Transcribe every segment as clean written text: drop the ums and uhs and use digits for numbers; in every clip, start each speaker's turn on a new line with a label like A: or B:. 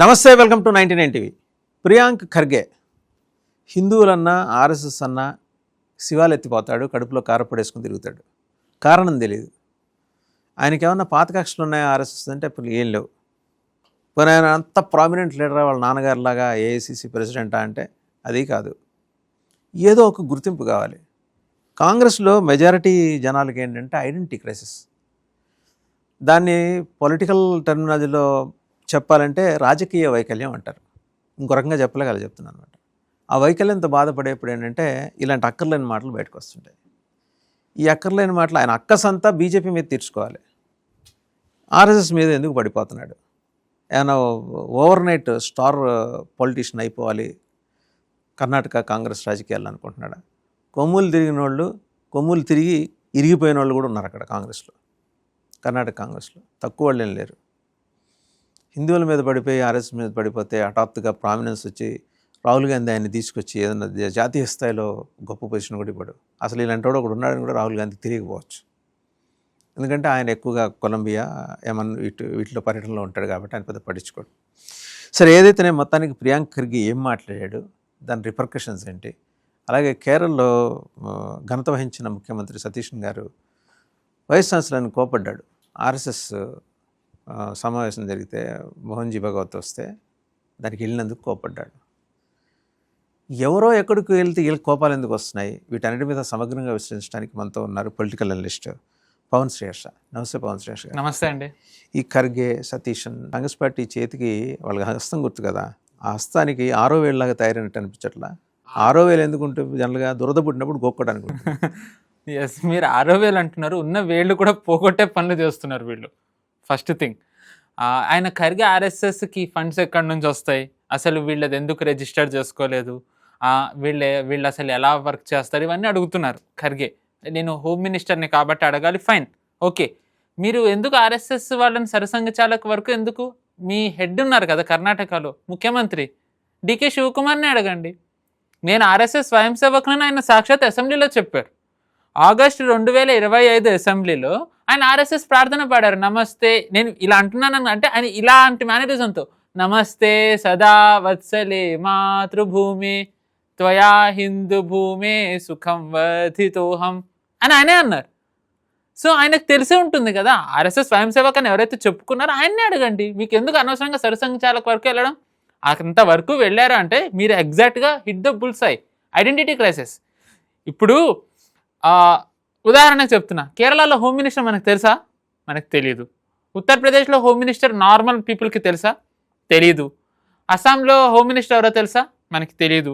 A: నమస్తే, welcome to 99 TV. Priyank Kharge హిందువులన్నా RSS అన్నా శివాలు ఎత్తిపోతాడు, కడుపులో కారపడేసుకుని తిరుగుతాడు. కారణం తెలియదు. ఆయనకి ఏమన్నా పాత కక్షలు ఉన్నాయా ఆర్ఎస్ఎస్ అంటే ఇప్పుడు ఏం లేవు. పోనీ ఆయన అంత ప్రామినెంట్ లీడర్ వాళ్ళ నాన్నగారిలాగా ఏఐసిసి ప్రెసిడెంటా అంటే అది కాదు. ఏదో ఒక గుర్తింపు కావాలి. కాంగ్రెస్లో మెజారిటీ జనాలకి ఏంటంటే ఐడెంటిటీ క్రైసిస్. దాన్ని పొలిటికల్ టెర్మినాలజీలో చెప్పాలంటే రాజకీయ వైకల్యం అంటారు. ఇంకో రకంగా చెప్పలేక అలా చెప్తున్నాను అనమాట. ఆ వైకల్యంతో బాధపడేప్పుడు ఏంటంటే ఇలాంటి అక్కర్లేని మాటలు బయటకు వస్తుంటాయి. ఈ అక్కర్లేని మాటలు ఆయన అక్కసంతా బీజేపీ మీద తీర్చుకోవాలి, ఆర్ఎస్ఎస్ మీద ఎందుకు పడిపోతున్నాడు? ఏమైనా ఓవర్ నైట్ స్టార్ పొలిటీషియన్ అయిపోవాలి కర్ణాటక కాంగ్రెస్ రాజకీయాలు అనుకుంటున్నాడా? కొమ్ములు తిరిగి ఇరిగిపోయిన వాళ్ళు కూడా ఉన్నారు అక్కడ కాంగ్రెస్లో, కర్ణాటక కాంగ్రెస్లో. తక్కువ వాళ్ళు ఏం లేరు. హిందువుల మీద పడిపోయి ఆర్ఎస్ మీద పడిపోతే హఠాత్తుగా ప్రామినెన్స్ వచ్చి రాహుల్ గాంధీ ఆయన్ని తీసుకొచ్చి ఏదైనా జాతీయ స్థాయిలో గొప్ప పొజిషన్ కూడా ఇవ్వడు. అసలు ఇలాంటి వాడు ఒకడు ఉన్నాడని కూడా రాహుల్ గాంధీ తిరిగిపోవచ్చు. ఎందుకంటే ఆయన ఎక్కువగా కొలంబియా వీటిలో పర్యటనలో ఉంటాడు కాబట్టి ఆయన పెద్ద పట్టించుకోడు. సరే, ఏదైతేనే మొత్తానికి ప్రియాంక్ ఖర్గే ఏం మాట్లాడాడు, దాని రిపర్కషన్స్ ఏంటి? అలాగే కేరళలో ఘనత వహించిన ముఖ్యమంత్రి సతీష్ గారు వైస్ ఛాన్సలర్ని కోపడ్డాడు. ఆర్ఎస్ఎస్ సమావేశం జరిగితే మోహన్జీ భగవత్ వస్తే దానికి వెళ్ళినందుకు కోపడ్డాడు. ఎవరో ఎక్కడికి వెళ్తే వీళ్ళకి కోపాలు ఎందుకు వస్తున్నాయి? వీటన్నిటి మీద సమగ్రంగా విశ్లేషించడానికి మనతో ఉన్నారు పొలిటికల్ అనలిస్ట్ పవన్ శ్రేష్ఠ. నమస్తే పవన్ శ్రేష్ఠ గారు.
B: నమస్తే అండి.
A: ఈ ఖర్గే సతీషన్ కాంగ్రెస్ పార్టీ చేతికి వాళ్ళకి హస్తం గుర్తు కదా, ఆ హస్తానికి 6వ వేలులాగా తయారైనట్టు అనిపించట్లా? 6వ వేలు ఎందుకు ఉంటుంది? జనరల్గా దురద పుట్టినప్పుడు గోక్కోడానికి ఉంటుంది.
B: ఎస్, మీరు 6వ వేలు అంటున్నారు, ఉన్న వేళ్ళు కూడా పోగొట్టే పనులు చేస్తున్నారు వీళ్ళు. ఫస్ట్ థింగ్, ఆయన ఖర్గే ఆర్ఎస్ఎస్కి ఫండ్స్ ఎక్కడి నుంచి వస్తాయి, అసలు వీళ్ళది ఎందుకు రిజిస్టర్ చేసుకోలేదు, వీళ్ళు అసలు ఎలా వర్క్ చేస్తారు, ఇవన్నీ అడుగుతున్నారు ఖర్గే. నేను హోమ్ మినిస్టర్ని కాబట్టి అడగాలి, ఫైన్, ఓకే. మీరు ఎందుకు ఆర్ఎస్ఎస్ వాళ్ళని సరసంఘచాలక వరకు ఎందుకు? మీ హెడ్ ఉన్నారు కదా కర్ణాటకలో ముఖ్యమంత్రి డికే శివకుమార్ని అడగండి. నేను ఆర్ఎస్ఎస్ స్వయం సేవకులని ఆయన సాక్షాత్ అసెంబ్లీలో చెప్పారు. ఆగస్టు 2025 అసెంబ్లీలో ఆయన ఆర్ఎస్ఎస్ ప్రార్థన పాడారు, నమస్తే. నేను ఇలా అంటున్నాను అంటే ఆయన ఇలాంటి మేనరిజంతో, నమస్తే సదా వత్సలే మాతృభూమి త్వయా హిందూ భూమే సుఖం వర్ధితోహం అని ఆయనే అన్నారు. సో ఆయనకు తెలిసే ఉంటుంది కదా ఆర్ఎస్ఎస్ స్వయం సేవక్ అని ఎవరైతే చెప్పుకున్నారో ఆయన్నే అడగండి. మీకు ఎందుకు అనవసరంగా సరసంఘచాలక వరకు వెళ్ళడం? అంతవరకు వెళ్ళారు అంటే మీరు ఎగ్జాక్ట్గా hit the bulls I, identity crisis. ఇప్పుడు ఉదాహరణకు చెప్తున్నా, కేరళలో హోమ్ మినిస్టర్ మనకు తెలుసా? మనకు తెలియదు. ఉత్తరప్రదేశ్లో హోమ్ మినిస్టర్ నార్మల్ పీపుల్కి తెలుసా? తెలీదు. అస్సాంలో హోమ్ మినిస్టర్ ఎవరో తెలుసా? మనకి తెలియదు.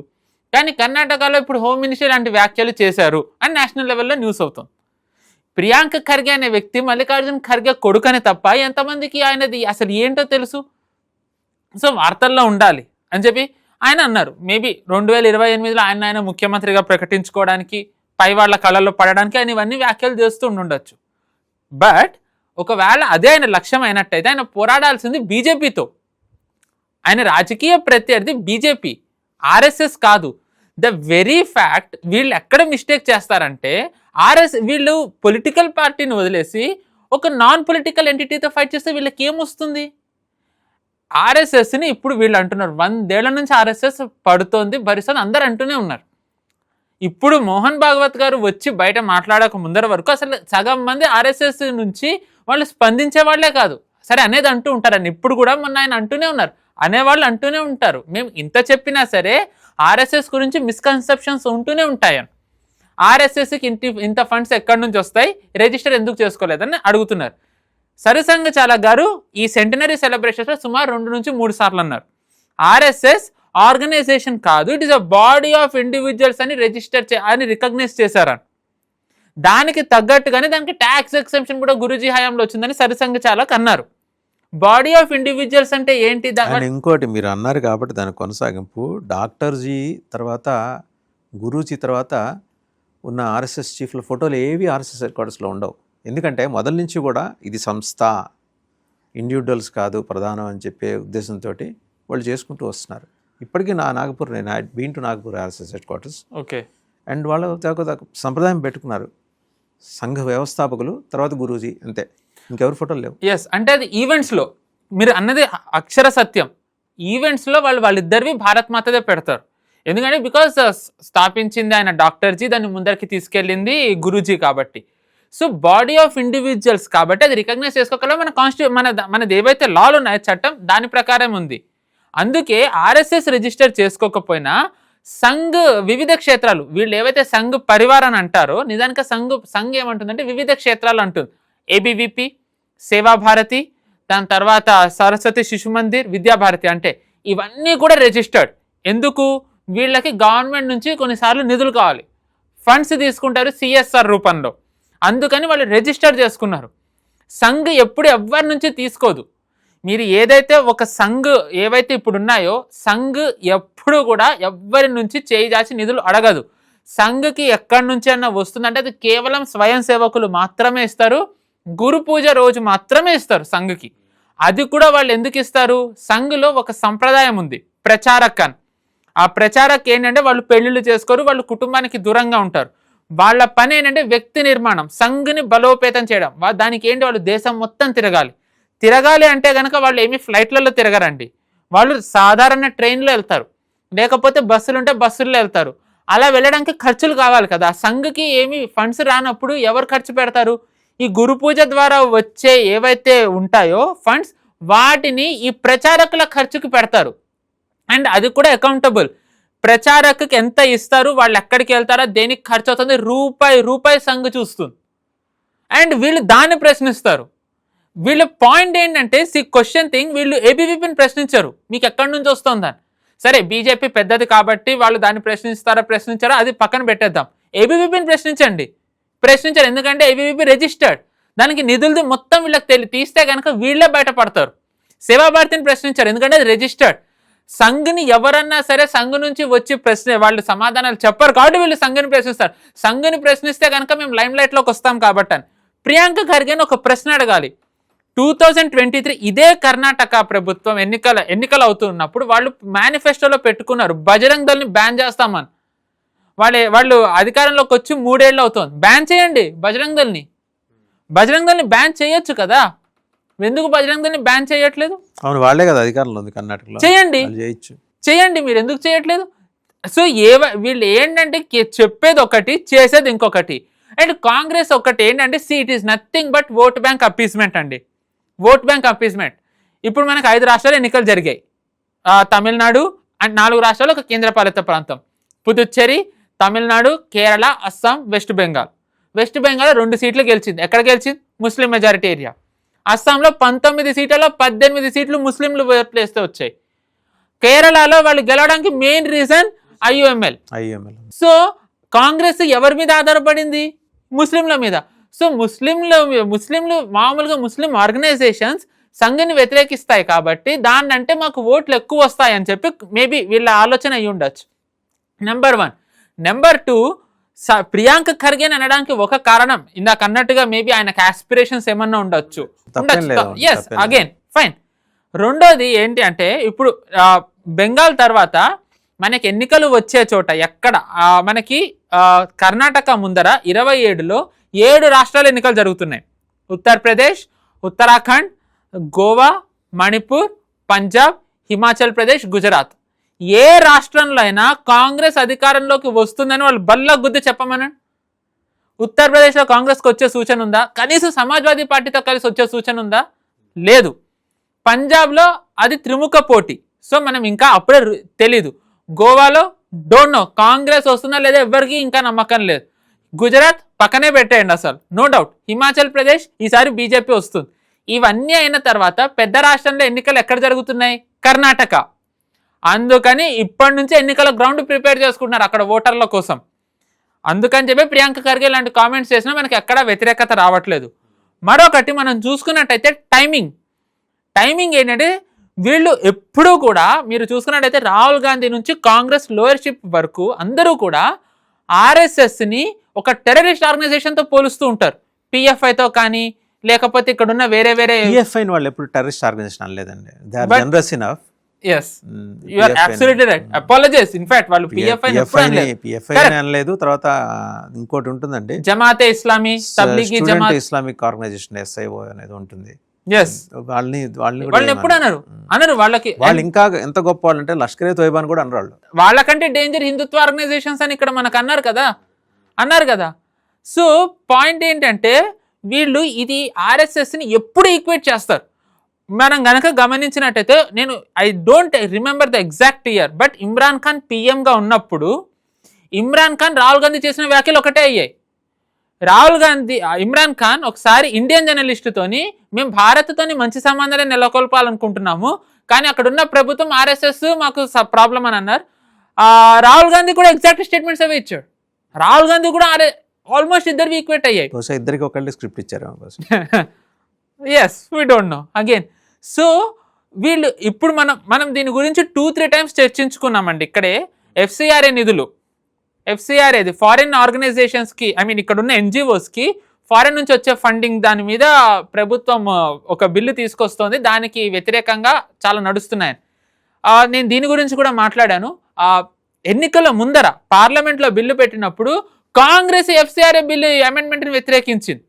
B: కానీ కర్ణాటకలో ఇప్పుడు హోమ్ మినిస్టర్ లాంటి వ్యాఖ్యలు చేశారు అని నేషనల్ లెవెల్లో న్యూస్ అవుతుంది. ప్రియాంక్ ఖర్గే అనే వ్యక్తి మల్లికార్జున్ ఖర్గే కొడుకనే తప్ప ఎంతమందికి ఆయనది అసలు ఏంటో తెలుసు? సో వార్తల్లో ఉండాలి అని చెప్పి ఆయన అన్నారు. మేబీ 2028లో ఆయన ముఖ్యమంత్రిగా ప్రకటించుకోవడానికి, పై వాళ్ళ కళల్లో పడడానికి ఆయన ఇవన్నీ వ్యాఖ్యలు చేస్తూ ఉండొచ్చు. బట్ ఒకవేళ అదే ఆయన లక్ష్యం అయినట్టయితే ఆయన పోరాడాల్సింది బీజేపీతో. ఆయన రాజకీయ ప్రత్యర్థి బీజేపీ, ఆర్ఎస్ఎస్ కాదు. ద వెరీ ఫ్యాక్ట్ వీళ్ళు ఎక్కడ మిస్టేక్ చేస్తారంటే వీళ్ళు పొలిటికల్ పార్టీని వదిలేసి ఒక నాన్ పొలిటికల్ ఎంటిటీతో ఫైట్ చేస్తే వీళ్ళకి ఏమొస్తుంది? ఆర్ఎస్ఎస్ని ఇప్పుడు వీళ్ళు అంటున్నారు 100 ఏళ్ల నుంచి ఆర్ఎస్ఎస్ పడుతోంది, భరిస్తుంది, అందరు అంటూనే ఉన్నారు. ఇప్పుడు మోహన్ భాగవత్ గారు వచ్చి బయట మాట్లాడక ముందర వరకు అసలు సగం మంది ఆర్ఎస్ఎస్ నుంచి వాళ్ళు స్పందించే వాళ్ళే కాదు. సరే అనేది అంటూ ఉంటారని ఇప్పుడు కూడా మొన్న ఆయన అంటూనే ఉన్నారు, అనేవాళ్ళు అంటూనే ఉంటారు. మేము ఇంత చెప్పినా సరే ఆర్ఎస్ఎస్ గురించి మిస్కన్సెప్షన్స్ ఉంటూనే ఉంటాయని. ఆర్ఎస్ఎస్కి ఇంత ఫండ్స్ ఎక్కడి నుంచి వస్తాయి, రిజిస్టర్ ఎందుకు చేసుకోలేదని అడుగుతున్నారు. సరసంఘచాలక్ గారు ఈ సెంటనరీ సెలబ్రేషన్స్లో సుమారు 2 నుంచి 3 సార్లు అన్నారు, ఆర్ఎస్ఎస్ ఆర్గనైజేషన్ కాదు, it is a body of individuals అని అని రికగ్నైజ్ చేశారని. దానికి తగ్గట్టుగానే దానికి ట్యాక్స్ ఎక్సెంప్షన్ కూడా గురూజీ హయాంలో వచ్చిందని సరసంఘచాలక్ అన్నారు. బాడీ ఆఫ్ ఇండివిజువల్స్ అంటే ఏంటి?
A: ఇంకోటి మీరు అన్నారు కాబట్టి దాని కొనసాగింపు, డాక్టర్జీ తర్వాత గురూజీ తర్వాత ఉన్న ఆర్ఎస్ఎస్ చీఫ్ల ఫోటోలు ఏవి ఆర్ఎస్ఎస్ హెడ్ క్వార్టర్స్లో ఉండవు. ఎందుకంటే మొదల నుంచి కూడా ఇది సంస్థ, ఇండివిజువల్స్ కాదు ప్రధానం అని చెప్పే ఉద్దేశంతో వాళ్ళు చేసుకుంటూ వస్తున్నారు. ఇప్పటికీ నాగపూర్, నేను been to Nagpur RSS headquarters.
B: Okay.
A: And వాళ్ళు సంప్రదాయం పెట్టుకున్నారు, సంఘ వ్యవస్థాపకులు తర్వాత గురూజీ, అంతే, ఇంకెవరి ఫోటోలు లేవు.
B: ఎస్, అంటే అది ఈవెంట్స్లో మీరు అన్నది అక్షర సత్యం. ఈవెంట్స్లో వాళ్ళిద్దరివి భారత్ మాతదే పెడతారు. ఎందుకంటే బికాస్ స్థాపించింది ఆయన డాక్టర్జీ, దాన్ని ముందరికి తీసుకెళ్ళింది గురూజీ కాబట్టి. సో బాడీ ఆఫ్ ఇండివిజువల్స్ కాబట్టి అది రికగ్నైజ్ చేసుకోగల మనది ఏవైతే లాలు ఉన్నాయో చట్టం దాని ప్రకారం ఉంది. అందుకే ఆర్ఎస్ఎస్ రిజిస్టర్ చేసుకోకపోయినా సంఘ్ వివిధ క్షేత్రాలు, వీళ్ళు ఏవైతే సంఘ్ పరివార్ అని అంటారో నిజానికి సంఘ్ ఏమంటుందంటే వివిధ క్షేత్రాలు అంటుంది. ఏబీవీపీ, సేవాభారతి, దాని తర్వాత సరస్వతి శిశు మందిర్, విద్యాభారతి, అంటే ఇవన్నీ కూడా రిజిస్టర్డ్. ఎందుకు? వీళ్ళకి గవర్నమెంట్ నుంచి కొన్నిసార్లు నిధులు కావాలి, ఫండ్స్ తీసుకుంటారు సిఎస్ఆర్ రూపంలో, అందుకని వాళ్ళు రిజిస్టర్ చేసుకున్నారు. సంఘ్ ఎప్పుడు ఎవరి నుంచి తీసుకోదు. మీరు ఏదైతే ఒక సంఘ్ ఏవైతే ఇప్పుడు ఉన్నాయో సంఘ్ ఎప్పుడు కూడా ఎవ్వరి నుంచి చేయి చాచి నిధులు అడగదు. సంఘ్కి ఎక్కడి నుంచి అన్నా వస్తుందంటే అది కేవలం స్వయం సేవకులు మాత్రమే ఇస్తారు, గురు పూజ రోజు మాత్రమే ఇస్తారు సంఘ్కి. అది కూడా వాళ్ళు ఎందుకు ఇస్తారు? సంఘ్లో ఒక సంప్రదాయం ఉంది, ప్రచారక్ అని. ఆ ప్రచారక్ ఏంటంటే వాళ్ళు పెళ్లిళ్ళు చేసుకోరు, వాళ్ళు కుటుంబానికి దూరంగా ఉంటారు. వాళ్ళ పని ఏంటంటే వ్యక్తి నిర్మాణం, సంఘ్ని బలోపేతం చేయడం. దానికి ఏంటి, వాళ్ళు దేశం మొత్తం తిరగాలి అంటే కనుక వాళ్ళు ఏమి ఫ్లైట్లలో తిరగరండి, వాళ్ళు సాధారణ ట్రైన్లో వెళ్తారు, లేకపోతే బస్సులు ఉంటే బస్సుల్లో వెళ్తారు. అలా వెళ్ళడానికి ఖర్చులు కావాలి కదా. సంఘ్కి ఏమి ఫండ్స్ రానప్పుడు ఎవరు ఖర్చు పెడతారు? ఈ గురు పూజ ద్వారా వచ్చే ఏవైతే ఉంటాయో ఫండ్స్, వాటిని ఈ ప్రచారకుల ఖర్చుకి పెడతారు. అండ్ అది కూడా అకౌంటబుల్. ప్రచారకుకి ఎంత ఇస్తారు, వాళ్ళు ఎక్కడికి వెళ్తారో, దేనికి ఖర్చు అవుతుంది, రూపాయి సంఘ్ చూస్తుంది. అండ్ వీళ్ళు దాన్ని ప్రశ్నిస్తారు. వీళ్ళ పాయింట్ ఏంటంటే క్వశ్చన్ థింగ్, వీళ్ళు ఏబీవీపీని ప్రశ్నించారు మీకు ఎక్కడి నుంచి వస్తుందని. సరే బీజేపీ పెద్దది కాబట్టి వాళ్ళు దాన్ని ప్రశ్నించారా అది పక్కన పెట్టేద్దాం. ఏబీవీపీని ప్రశ్నించారు, ఎందుకంటే ఏబీవీపీ రిజిస్టర్డ్, దానికి నిధులు మొత్తం వీళ్ళకి తీస్తే కనుక వీళ్ళే బయటపడతారు. సేవాభారతిని ప్రశ్నించారు, ఎందుకంటే అది రిజిస్టర్డ్. సంఘ్ని ఎవరన్నా సరే సంఘ్ నుంచి వచ్చి వాళ్ళు సమాధానాలు చెప్పరు కాబట్టి వీళ్ళు సంఘ్ని ప్రశ్నిస్తారు. సంఘ్ని ప్రశ్నిస్తే కనుక మేము లైమ్ లైట్లోకి వస్తాం కాబట్టి అని. ప్రియాంక ఖర్గేని ఒక ప్రశ్న అడగాలి. 2023 ఇదే కర్ణాటక ప్రభుత్వం ఎన్నికలు అవుతున్నప్పుడు వాళ్ళు మేనిఫెస్టోలో పెట్టుకున్నారు బజరంగ్ దళ్ని బ్యాన్ చేస్తామని. వాళ్ళు అధికారంలోకి వచ్చి 3 ఏళ్ళు అవుతుంది. బ్యాన్ చేయండి బజరంగ్ దళ్ని బ్యాన్ చేయొచ్చు కదా, ఎందుకు బజరంగ్ దళ్ని బ్యాన్ చేయట్లేదు?
A: అవును, వాళ్ళే కదా అధికారంలో ఉంది కర్ణాటకలో,
B: చేయండి, మీరు ఎందుకు చేయట్లేదు? సో వీళ్ళు ఏంటంటే చెప్పేది ఒకటి, చేసేది ఇంకొకటి. అండ్ కాంగ్రెస్ ఒకటి ఏంటంటే it is nothing but vote bank appeasement అండి. Vote bank appeasement. ఇప్పుడు మనకు 5 రాష్ట్రాలు ఎన్నికలు జరిగాయి, తమిళనాడు అండ్ 4 రాష్ట్రాలు ఒక కేంద్రపాలిత ప్రాంతం, పుదుచ్చేరి, తమిళనాడు, కేరళ, అస్సాం, వెస్ట్ బెంగాల్ 2 సీట్లు గెలిచింది. ఎక్కడ గెలిచింది? ముస్లిం మెజారిటీ ఏరియా. అస్సాంలో 19 సీట్లలో 18 సీట్లు ముస్లింలు ప్లేస్తే వచ్చాయి. కేరళలో వాళ్ళు గెలవడానికి main reason IUML. So Congress ఎవరి మీద ఆధారపడింది? ముస్లింల మీద. సో ముస్లింలు మామూలుగా ముస్లిం ఆర్గనైజేషన్స్ సంఘ్ని వ్యతిరేకిస్తాయి కాబట్టి దాన్ని అంటే మాకు ఓట్లు ఎక్కువ వస్తాయి అని చెప్పి మేబీ వీళ్ళ ఆలోచన అయ్యి ఉండొచ్చు. నెంబర్ 1. నెంబర్ 2, ప్రియాంక ఖర్గేని అనడానికి ఒక కారణం ఇందాక అన్నట్టుగా మేబీ ఆయనకు ఆస్పిరేషన్స్ ఏమన్నా ఉండొచ్చు. Yes, again fine. రెండోది ఏంటి అంటే ఇప్పుడు బెంగాల్ తర్వాత మనకి ఎన్నికలు వచ్చే చోట ఎక్కడ మనకి కర్ణాటక ముందర 27లో 7 రాష్ట్రాల ఎన్నికలు జరుగుతున్నాయి. ఉత్తరప్రదేశ్, ఉత్తరాఖండ్, గోవా, మణిపూర్, పంజాబ్, హిమాచల్ ప్రదేశ్, గుజరాత్. ఏ రాష్ట్రంలో అయినా కాంగ్రెస్ అధికారంలోకి వస్తుందని వాళ్ళు బల్ల గుద్ది చెప్పమనండి. ఉత్తరప్రదేశ్లో కాంగ్రెస్కి వచ్చే సూచన ఉందా? కనీసం సమాజ్వాదీ పార్టీతో కలిసి వచ్చే సూచన ఉందా? లేదు. పంజాబ్లో అది త్రిముఖ పోటీ, సో మనం ఇంకా అప్పుడే తెలీదు. గోవాలో డోంట్ నో, కాంగ్రెస్ వస్తుందా లేదా ఎవరికి ఇంకా నమ్మకం లేదు. గుజరాత్ పక్కనే పెట్టేయండి అసలు, నో డౌట్. హిమాచల్ ప్రదేశ్ ఈసారి బీజేపీ వస్తుంది. ఇవన్నీ అయిన తర్వాత పెద్ద రాష్ట్రంలో ఎన్నికలు ఎక్కడ జరుగుతున్నాయి? కర్ణాటక. అందుకని ఇప్పటి నుంచి ఎన్నికల గ్రౌండ్ ప్రిపేర్ చేసుకుంటున్నారు అక్కడ ఓటర్ల కోసం. అందుకని చెప్పి ప్రియాంక ఖర్గే లాంటి కామెంట్స్ చేసినా మనకి ఎక్కడా వ్యతిరేకత రావట్లేదు. మరొకటి మనం చూసుకున్నట్టయితే టైమింగ్ ఏంటంటే వీళ్ళు ఎప్పుడూ కూడా మీరు చూసుకున్నట్టయితే రాహుల్ గాంధీ నుంచి కాంగ్రెస్ లోయర్షిప్ వరకు అందరూ కూడా ఆర్ఎస్ఎస్ని ఒక టెర్రరిస్ట్ ఆర్గనైజేషన్తో పోలుస్తూ ఉంటారు. పిఎఫ్ఐతో కానీ లేకపోతే ఇక్కడ ఉన్న వేరే
A: పిఎఫ్ఐ వాళ్ళు ఎప్పుడు టెర్రరిస్ట్ ఆర్గనైజేషన్ అనలేదండి. They are generous enough.
B: yes you are absolutely right. apologies, in fact వాళ్ళు పిఎఫ్ఐ
A: అనలేదు. తర్వాత ఇంకోటి ఉంటుందండి,
B: Jamaat Islami, Tablighi Jamaat,
A: Islamic organisation, SIO అనేది ఉంటుంది.
B: ఎస్
A: వాళ్ళని
B: వాళ్ళని ఎప్పుడు అన్నారు వాళ్ళకి
A: వాళ్ళు ఇంకా ఎంత గొప్ప వాళ్ళు అంటే లష్కరే తోయిబా అని కూడా అన్నారు వాళ్ళు.
B: వాళ్ళకంటే డేంజర్ హిందుత్వ ఆర్గనైజేషన్స్ అని ఇక్కడ మనకు అన్నారు కదా. సో పాయింట్ ఏంటంటే వీళ్ళు ఇది ఆర్ఎస్ఎస్ని ఎప్పుడు ఈక్వేట్ చేస్తారు. మనం గనక గమనించినట్టయితే నేను I don't remember the exact year, but Imran Khan పిఎంగా ఉన్నప్పుడు ఇమ్రాన్ ఖాన్ రాహుల్ గాంధీ చేసిన వ్యాఖ్యలు ఒకటే అయ్యాయి. ఇమ్రాన్ ఖాన్ ఒకసారి ఇండియన్ జర్నలిస్టుతోని మేము భారత్తోని మంచి సంబంధాలే నెలకొల్పాలనుకుంటున్నాము, కానీ అక్కడ ఉన్న ప్రభుత్వం ఆర్ఎస్ఎస్ మాకు ప్రాబ్లం అని అన్నారు. రాహుల్ గాంధీ కూడా ఎగ్జాక్ట్ స్టేట్మెంట్స్ అవే ఇచ్చాడు. రాహుల్ గాంధీ కూడా ఆల్మోస్ట్ ఇద్దరు ఈక్వేట్ అయ్యాయి.
A: ఇద్దరికి ఒకళ్ళు స్క్రిప్ట్ ఇచ్చారు.
B: Yes we don't know again. So వీళ్ళు ఇప్పుడు మనం దీని గురించి 2-3 టైమ్స్ చర్చించుకున్నామండి. ఇక్కడే ఎఫ్సిఆర్ఏ నిధులు, ఎఫ్సిఆర్ఏది ఫారిన్ ఆర్గనైజేషన్స్కి, ఐ మీన్ ఇక్కడ ఉన్న ఎన్జిఓస్కి ఫారిన్ నుంచి వచ్చే ఫండింగ్ దాని మీద ప్రభుత్వం ఒక బిల్లు తీసుకొస్తోంది. దానికి వ్యతిరేకంగా చాలా నడుస్తున్నాయి. నేను దీని గురించి కూడా మాట్లాడాను. ఎన్నికల ముందర పార్లమెంట్లో బిల్లు పెట్టినప్పుడు కాంగ్రెస్ ఎఫ్సిఆర్ఏ బిల్లు అమెండ్మెంట్ని వ్యతిరేకించింది.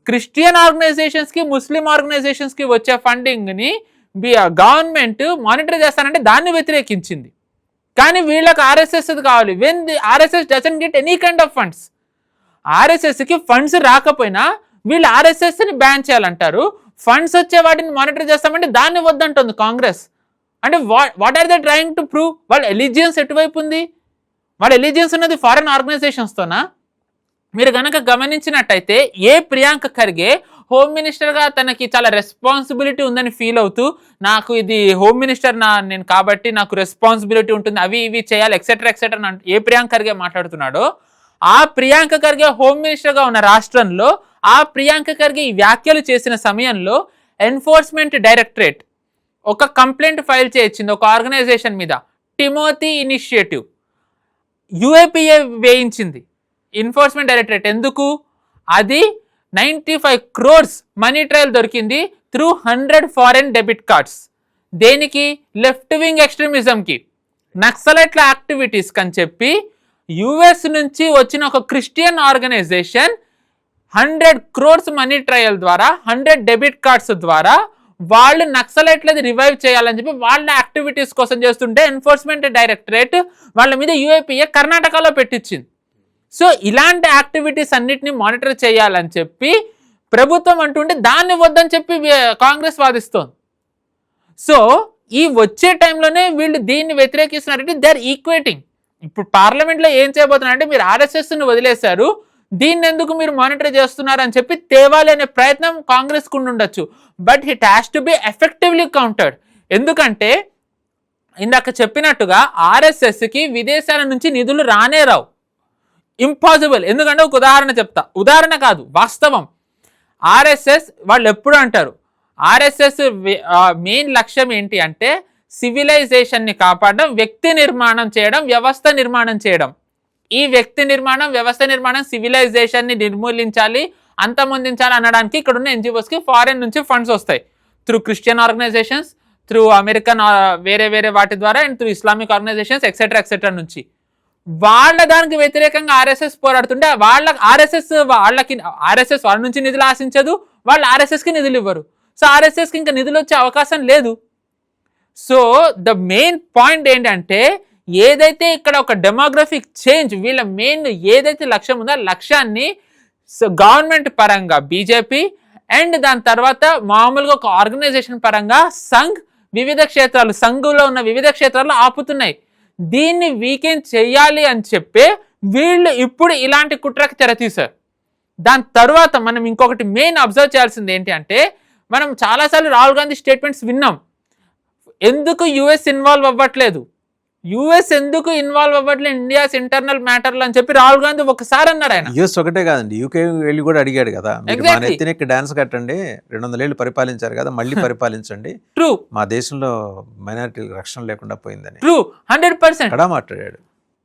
B: క్రిస్టియన్ ఆర్గనైజేషన్స్కి, ముస్లిం ఆర్గనైజేషన్స్కి వచ్చే ఫండింగ్ని గవర్నమెంట్ మానిటర్ చేస్తానంటే దాన్ని వ్యతిరేకించింది. కానీ వీళ్ళకి ఆర్ఎస్ఎస్ కావాలి. When the RSS doesn't get any kind of funds, ఆర్ఎస్ఎస్కి ఫండ్స్ రాకపోయినా వీళ్ళు ఆర్ఎస్ఎస్ని బ్యాన్ చేయాలంటారు. ఫండ్స్ వచ్చే వాటిని మానిటర్ చేస్తామంటే దాన్ని వద్దంటుంది కాంగ్రెస్. అంటే what are they trying to prove? వాళ్ళ ఎలిజియన్స్ ఎటువైపు ఉంది? వాళ్ళ ఎలిజియన్స్ ఉన్నది ఫారెన్ ఆర్గనైజేషన్స్తోనా? మీరు కనుక గమనించినట్టయితే ప్రియాంక ఖర్గే హోమ్ మినిస్టర్గా తనకి చాలా రెస్పాన్సిబిలిటీ ఉందని ఫీల్ అవుతూ, నాకు ఇది హోమ్ మినిస్టర్ నేను కాబట్టి నాకు రెస్పాన్సిబిలిటీ ఉంటుంది, అవి ఇవి చేయాలి ఎక్సెట్రా ఎక్సెట్రా అని ప్రియాంక ఖర్గే మాట్లాడుతున్నాడో, ఆ ప్రియాంక ఖర్గే హోమ్ మినిస్టర్గా ఉన్న రాష్ట్రంలో ఆ ప్రియాంక ఖర్గే ఈ వ్యాఖ్యలు చేసిన సమయంలో ఎన్ఫోర్స్మెంట్ డైరెక్టరేట్ ఒక కంప్లైంట్ ఫైల్ చేయించింది ఒక ఆర్గనైజేషన్ మీద, టిమోతి ఇనిషియేటివ్. యుఏపిఏ వేయించింది ఎన్ఫోర్స్మెంట్ డైరెక్టరేట్. ఎందుకు? అది 95 crores మనీ ట్రయల్ దొరికింది త్రూ 100 ఫారెన్ డెబిట్ కార్డ్స్. దేనికి? లెఫ్ట్ వింగ్ ఎక్స్ట్రీమిజంకి, నక్సలైట్ల యాక్టివిటీస్కి అని చెప్పి యుఎస్ నుంచి వచ్చిన ఒక Christian organisation 100 crores money trail ద్వారా 100 డెబిట్ కార్డ్స్ ద్వారా వాళ్ళు నక్సలైట్లది రివైవ్ చేయాలని చెప్పి వాళ్ళ యాక్టివిటీస్ కోసం చేస్తుంటే ఎన్ఫోర్స్మెంట్ డైరెక్టరేట్ వాళ్ళ మీద యుఏపిఏ కర్ణాటకలో పెట్టించింది. సో ఇలాంటి యాక్టివిటీస్ అన్నిటిని మానిటర్ చేయాలని చెప్పి ప్రభుత్వం అంటుంటే దాన్ని వద్దని చెప్పి కాంగ్రెస్ వాదిస్తోంది. సో ఈ వచ్చే టైంలోనే వీళ్ళు దీన్ని వ్యతిరేకిస్తున్నారంటే దే ఆర్ ఈక్వేటింగ్. ఇప్పుడు పార్లమెంట్లో ఏం చేయబోతున్నారంటే మీరు ఆర్ఎస్ఎస్ని వదిలేశారు, దీన్ని ఎందుకు మీరు మానిటర్ చేస్తున్నారు అని చెప్పి తేవాలి అనే ప్రయత్నం కాంగ్రెస్కు ఉండొచ్చు. But it has to be effectively countered. ఎందుకంటే ఇందాక చెప్పినట్టుగా ఆర్ఎస్ఎస్కి విదేశాల నుంచి నిధులు రానే రావు, ఇంపాసిబుల్. ఎందుకంటే ఒక ఉదాహరణ చెప్తా, ఉదాహరణ కాదు వాస్తవం. ఆర్ఎస్ఎస్ వాళ్ళు ఎప్పుడు అంటారు, ఆర్ఎస్ఎస్ మెయిన్ లక్ష్యం ఏంటి అంటే సివిలైజేషన్ని కాపాడడం, వ్యక్తి నిర్మాణం చేయడం, వ్యవస్థ నిర్మాణం చేయడం. ఈ వ్యక్తి నిర్మాణం, వ్యవస్థ నిర్మాణం, సివిలైజేషన్ని నిర్మూలించాలి, అంతమొందించాలి అనడానికి ఇక్కడ ఉన్న ఎన్జిఓస్కి ఫారెన్ నుంచి ఫండ్స్ వస్తాయి through Christian organisations, through American వేరే వాటి ద్వారా, and through Islamic organisations etcetera నుంచి. వాళ్ళ దానికి వ్యతిరేకంగా ఆర్ఎస్ఎస్ పోరాడుతుంటే ఆర్ఎస్ఎస్ వాళ్ళ నుంచి నిధులు ఆశించదు, వాళ్ళు ఆర్ఎస్ఎస్కి నిధులు ఇవ్వరు. సో ఆర్ఎస్ఎస్కి ఇంకా నిధులు వచ్చే అవకాశం లేదు. సో ద మెయిన్ పాయింట్ ఏంటంటే ఏదైతే ఇక్కడ ఒక డెమోగ్రఫిక్ చేంజ్, వీళ్ళ మెయిన్ ఏదైతే లక్ష్యం ఉందో ఆ లక్ష్యాన్ని గవర్నమెంట్ పరంగా బీజేపీ అండ్ దాని తర్వాత మామూలుగా ఒక ఆర్గనైజేషన్ పరంగా వివిధ క్షేత్రాలు, సంఘంలో ఉన్న వివిధ క్షేత్రాల్లో ఆపుతున్నాయి. దీన్ని వీకెండ్ చేయాలి అని చెప్పి వీళ్ళు ఇప్పుడు ఇలాంటి కుట్రకి తెరతీశారు. దాని తర్వాత మనం ఇంకొకటి మెయిన్ అబ్జర్వ్ చేయాల్సింది ఏంటి అంటే, మనం చాలాసార్లు రాహుల్ గాంధీ స్టేట్మెంట్స్ విన్నాం, ఎందుకు యుఎస్ ఇన్వాల్వ్ అవ్వట్లేదు, ఇండియాస్ ఇంటర్నల్ మ్యాటర్లు అని చెప్పి రాహుల్ గాంధీ ఒకసారి అన్నాడు. ఆయన
A: యుఎస్ ఒకటే కాదండి, యూకే వెళ్ళి కూడా అడిగాడు కదా, మా నెత్తినెక్కి డాన్స్ కట్టండి, 200 ఏళ్ళు పరిపాలించారు కదా, మళ్ళీ పరిపాలించండి, ట్రూ మా దేశంలో మైనారిటీ రక్షణ లేకుండా పోయిందని.
B: ట్రూ 100%
A: అక్కడ మాట్లాడాడు.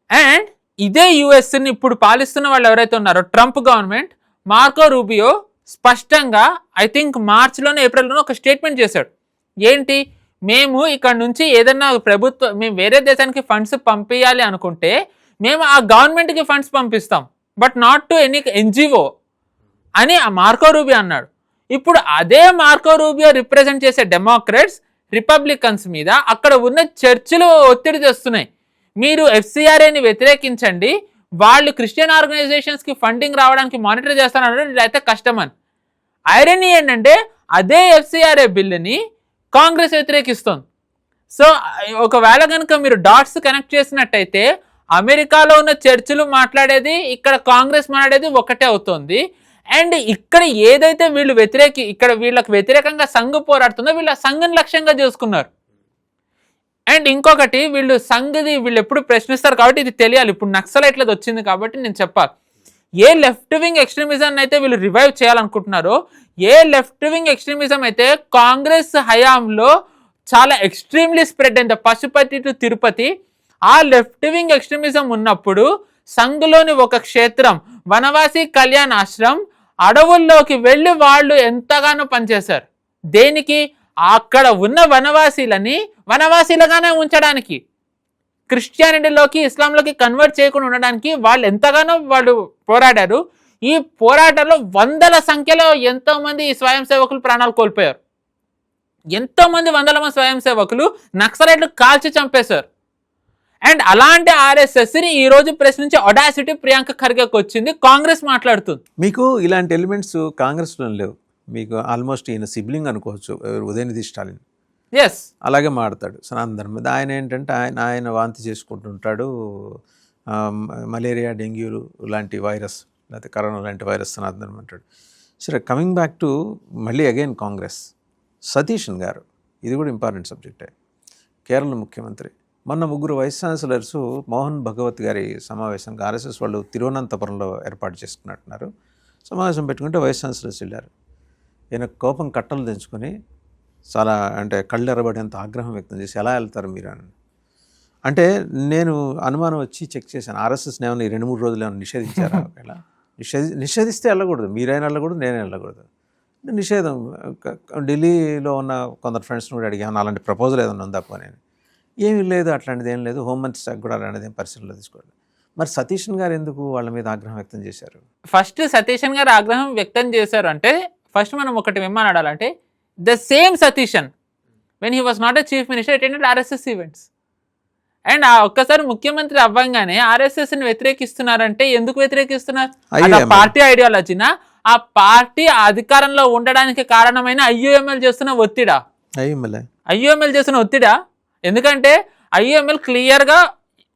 B: అండ్ ఇదే యుఎస్ ని ఇప్పుడు పాలిస్తున్న వాళ్ళు ఎవరైతే ఉన్నారో ట్రంప్ గవర్నమెంట్, మార్కో రూబియో స్పష్టంగా ఐ థింక్ మార్చిలోనే ఏప్రిల్లోనే ఒక స్టేట్మెంట్ చేశాడు. ఏంటి, మేము ఇక్కడ నుంచి ఏదన్నా మేము వేరే దేశానికి ఫండ్స్ పంపించాలి అనుకుంటే మేము ఆ గవర్నమెంట్కి ఫండ్స్ పంపిస్తాం, but not to any NGO అని ఆ మార్కో రూబియో అన్నాడు. ఇప్పుడు అదే మార్కో రూబియో రిప్రజెంట్ చేసే డెమోక్రాట్స్ రిపబ్లికన్స్ మీద అక్కడ ఉన్న చర్చిలు ఒత్తిడి తెస్తున్నాయి. మీరు FCRAని వ్యతిరేకించండి, వాళ్ళు క్రిస్టియన్ ఆర్గనైజేషన్స్కి ఫండింగ్ రావడానికి మానిటర్ చేస్తానన్నారు, అయితే కష్టమని. ఐరనీ ఏంటంటే అదే FCRA బిల్లుని కాంగ్రెస్ వ్యతిరేకిస్తుంది. సో ఒకవేళ కనుక మీరు డాట్స్ కనెక్ట్ చేసినట్టయితే అమెరికాలో ఉన్న చర్చిలు మాట్లాడేది, ఇక్కడ కాంగ్రెస్ మాట్లాడేది ఒకటే అవుతుంది. అండ్ ఇక్కడ ఏదైతే ఇక్కడ వీళ్ళకి వ్యతిరేకంగా సంఘ్ పోరాడుతుందో వీళ్ళ సంఘం లక్ష్యంగా చేసుకున్నారు. అండ్ ఇంకొకటి, వీళ్ళు ఎప్పుడు ప్రశ్నిస్తారు కాబట్టి ఇది తెలియాలి. ఇప్పుడు నక్సలైట్లది వచ్చింది కాబట్టి నేను చెప్పాలి. ఏ లెఫ్ట్ వింగ్ ఎక్స్ట్రీమిజం అయితే వీళ్ళు రివైవ్ చేయాలనుకుంటున్నారో, ఏ లెఫ్ట్ వింగ్ ఎక్స్ట్రీమిజం అయితే కాంగ్రెస్ హయాంలో చాలా ఎక్స్ట్రీమ్లీ స్ప్రెడ్ అయింది, పశుపతి టు తిరుపతి, ఆ లెఫ్ట్ వింగ్ ఎక్స్ట్రీమిజం ఉన్నప్పుడు సంఘ్లోని ఒక క్షేత్రం వనవాసి కళ్యాణ్ ఆశ్రమ్ అడవుల్లోకి వెళ్ళి వాళ్ళు ఎంతగానో పనిచేశారు. దేనికి? అక్కడ ఉన్న వనవాసీలుగానే ఉంచడానికి, క్రిస్టియానిటీలోకి ఇస్లాంలోకి కన్వర్ట్ చేయకుండా ఉండడానికి వాళ్ళు పోరాడారు. ఈ పోరాటంలో వందల సంఖ్యలో ఎంతోమంది స్వయం సేవకులు ప్రాణాలు కోల్పోయారు. ఎంతోమంది వందల మంది స్వయం సేవకులు నక్సలైట్లు కాల్చి చంపేశారు. అండ్ అలాంటి RSSని ఈ రోజు ప్రశ్నించే ఒడాసిటీ ప్రియాంక ఖర్గేకి వచ్చింది. కాంగ్రెస్ మాట్లాడుతుంది.
A: మీకు ఇలాంటి ఎలిమెంట్స్ కాంగ్రెస్లో లేవు. మీకు ఆల్మోస్ట్ ఈయన సిబ్లింగ్ అనుకోవచ్చు, ఉదయనిధి స్టాలిన్.
B: ఎస్,
A: అలాగే మాడతాడు సనాతన ధర్మం మీద. ఆయన ఏంటంటే ఆయన వాంతి చేసుకుంటుంటాడు. మలేరియా, డెంగ్యూలు లాంటి వైరస్, లేకపోతే కరోనా లాంటి వైరస్ సనాతన ధర్మం అంటాడు. సరే, కమింగ్ బ్యాక్ టు మళ్ళీ అగైన్ కాంగ్రెస్. సతీషన్ గారు, ఇది కూడా ఇంపార్టెంట్ సబ్జెక్టే. కేరళ ముఖ్యమంత్రి. మొన్న 3 వైస్ ఛాన్సలర్స్ మోహన్ భగవత్ గారి సమావేశానికి RSS వాళ్ళు తిరువనంతపురంలో ఏర్పాటు చేసుకున్నట్టున్నారు. సమావేశం పెట్టుకుంటే వైస్ ఛాన్సలర్స్ వెళ్ళారు. ఈయన కోపం కట్టలు తెంచుకొని చాలా కళ్ళు ఎర్రబడేంత ఆగ్రహం వ్యక్తం చేసి, ఎలా వెళ్తారు మీరు అని. అంటే నేను అనుమానం వచ్చి చెక్ చేశాను, RSSని ఏమైనా 2-3 రోజులు ఏమైనా నిషేధించారా? ఒకవేళ నిషేధిస్తే వెళ్ళకూడదు, మీరైనా వెళ్ళకూడదు, నేనే వెళ్ళకూడదు. నిషేధం. ఢిల్లీలో ఉన్న కొందరు ఫ్రెండ్స్ని కూడా అడిగాను, అలాంటి ప్రపోజల్ ఏదైనా ఉందా పోనీ. ఏమీ లేదు, అట్లాంటిది ఏం లేదు, హోంమంత్రి శాఖ కూడా అలాంటిది ఏం పరిశీలనలో తీసుకోవాలి. మరి సతీషన్ గారు ఎందుకు వాళ్ళ మీద ఆగ్రహం వ్యక్తం చేశారు?
B: ఫస్ట్ సతీషన్ గారు ఆగ్రహం వ్యక్తం చేశారు అంటే ఫస్ట్ మనం ఒకటి ఏమనాడాలంటే, the same Satheesan when he was not a chief minister attended RSS events. And ఒక్కసారి ముఖ్యమంత్రి అవ్వంగానే RSSని వ్యతిరేకిస్తున్నారంటే ఎందుకు వ్యతిరేకిస్తున్నారు? అది పార్టీ ఐడియాలజీనా? ఆ పార్టీ అధికారంలో ఉండడానికి కారణమైన IUML చేస్తున్న ఒత్తిడా? IUML చేస్తున్న ఒత్తిడా? ఎందుకంటే IUML క్లియర్గా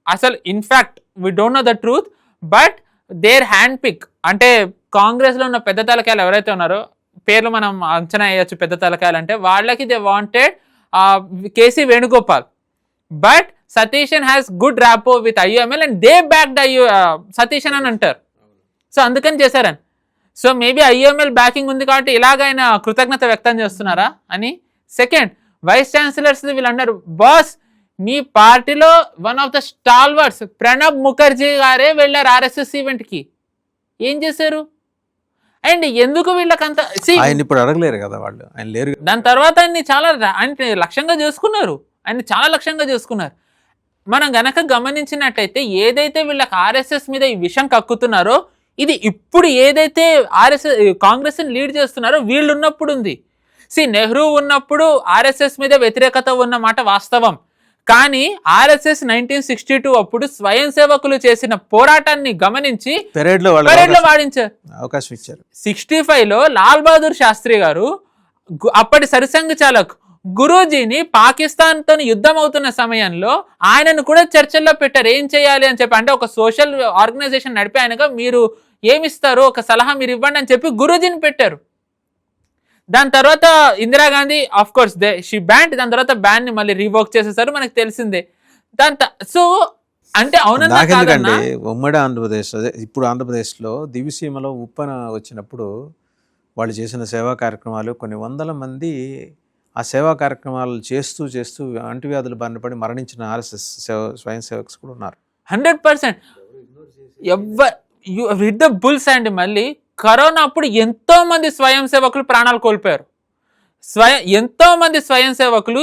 B: అసలు in fact we don't know the truth, but their handpick అంటే కాంగ్రెస్లో ఉన్న పెద్ద తలకాయలు ఎవరైతే ఉన్నారో, పేర్లు మనం అంచనా వేయచ్చు, పెద్ద తలకాయలు అంటే వాళ్ళకి they wanted KC Venugopal, but Satheesan has good rapport with IUML and they backed Satheesan అని అంటారు. సో అందుకని చేశారని. సో మేబీ IUML బ్యాకింగ్ ఉంది కాబట్టి ఇలాగైనా కృతజ్ఞత వ్యక్తం చేస్తున్నారా అని. సెకండ్, వైస్ ఛాన్సలర్స్ వీళ్ళు అన్నారు, బాస్ మీ పార్టీలో one of the stalwarts Pranab Mukherjee గారే వెళ్ళారు RSS ఈవెంట్కి. ఏం చేశారు? అండ్ ఎందుకు వీళ్ళకంత
A: ఇప్పుడు అడగలేరు కదా వాళ్ళు, ఆయన లేరు.
B: దాని తర్వాత ఆయన లక్ష్యంగా చేసుకున్నారు, ఆయన చాలా లక్ష్యంగా చేసుకున్నారు. మనం గనక గమనించినట్టయితే ఏదైతే వీళ్ళకి RSS మీద ఈ విషయం కక్కుతున్నారో, ఇది ఇప్పుడు ఏదైతే కాంగ్రెస్ని లీడ్ చేస్తున్నారో వీళ్ళు ఉన్నప్పుడు ఉంది. నెహ్రూ ఉన్నప్పుడు RSS మీద వ్యతిరేకత ఉన్న మాట వాస్తవం. కానీ RSS 1962 అప్పుడు స్వయం సేవకులు చేసిన పోరాటాన్ని గమనించి పెరేడ్ లో వాడించారు, అవకాశం ఇచ్చారు. 65లో లాల్ బహదూర్ శాస్త్రి గారు అప్పటి సరిసంఘ చాలక్ గురూజీని పాకిస్తాన్తో యుద్ధం అవుతున్న సమయంలో ఆయనను కూడా చర్చల్లో పెట్టారు, ఏం చేయాలి అని చెప్పి. అంటే ఒక సోషల్ ఆర్గనైజేషన్ నడిపే ఆయనగా మీరు ఏమిస్తారు, ఒక సలహా మీరు ఇవ్వండి అని చెప్పి గురూజీని పెట్టారు. దాని తర్వాత Indira Gandhi of course she ban, దాని తర్వాత బ్యాన్ ని మళ్ళీ రీవోక్ చేసేసారు, మనకు తెలిసిందే. సో అంటే అవునండి,
A: ఉమ్మడి ఆంధ్రప్రదేశ్, ఇప్పుడు ఆంధ్రప్రదేశ్లో దివిసీమలో ఉప్పన వచ్చినప్పుడు వాళ్ళు చేసిన సేవా కార్యక్రమాలు, కొన్ని వందల మంది ఆ సేవా కార్యక్రమాలు చేస్తూ అంటువ్యాధులు బారిన పడి మరణించిన RSS స్వయం సేవక్స్ కూడా ఉన్నారు.
B: 100%. విత్ ద బుల్స్ అండ్ మళ్ళీ కరోనా అప్పుడు ఎంతో మంది స్వయం సేవకులు ప్రాణాలు కోల్పోయారు. ఎంతో మంది స్వయం సేవకులు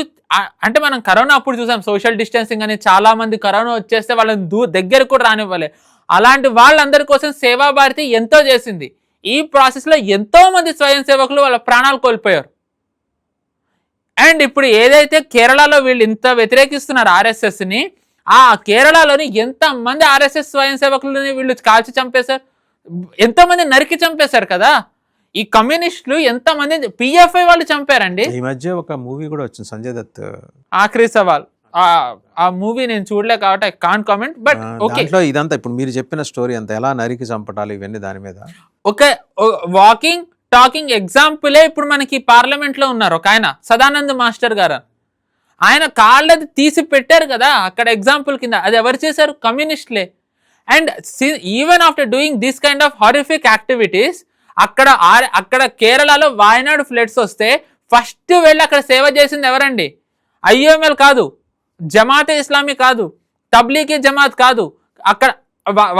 B: అంటే మనం కరోనా అప్పుడు చూసాం, సోషల్ డిస్టెన్సింగ్ అని, చాలా మంది కరోనా వచ్చేస్తే వాళ్ళని దగ్గర కూడా రానివ్వలే. అలాంటి వాళ్ళందరి కోసం సేవా భారతి ఎంతో చేసింది. ఈ ప్రాసెస్లో ఎంతో మంది స్వయం సేవకులు వాళ్ళ ప్రాణాలు కోల్పోయారు. అండ్ ఇప్పుడు ఏదైతే కేరళలో వీళ్ళు ఇంత వ్యతిరేకిస్తున్నారు ఆర్ఎస్ఎస్ని, ఆ కేరళలోని ఎంతమంది ఆర్ఎస్ఎస్ స్వయం సేవకులని వీళ్ళు కాల్చి చంపేశారు, ఎంతోమంది నరికి చంపేశారు కదా. ఈ కమ్యూనిస్టులు ఎంతమంది పిఎఫ్ఐ వాళ్ళు చంపారండి.
A: ఈ మధ్య ఒక మూవీ కూడా వచ్చింది సంజయ్ దత్,
B: ఆఖరి సవాల్. ఆ మూవీ నేను చూడలే కాబట్టి I can't comment. But okay,
A: ఇదంతా ఇప్పుడు మీరు చెప్పిన స్టోరీ అంతా ఎలా నరికి చంపటాలి ఇవన్నీ దాని మీద
B: ఒక వాకింగ్ టాకింగ్ ఎగ్జాంపులే ఇప్పుడు మనకి పార్లమెంట్ లో ఉన్నారు ఒక ఆయన సదానంద్ మాస్టర్ గారు. ఆయన కాళ్ళది తీసి పెట్టారు కదా అక్కడ ఎగ్జాంపుల్ కింద. అది ఎవరు చేశారు? కమ్యూనిస్టులే. And even after doing this kind of horrific activities, అక్కడ కేరళలో వాయనాడు ఫ్లడ్స్ వస్తే ఫస్ట్ వెళ్ళి అక్కడ సేవ చేసింది ఎవరండి? ఐఎంఎల్ కాదు, జమాతే ఇస్లామీ కాదు, తబ్లీగీ జమాత్ కాదు. అక్కడ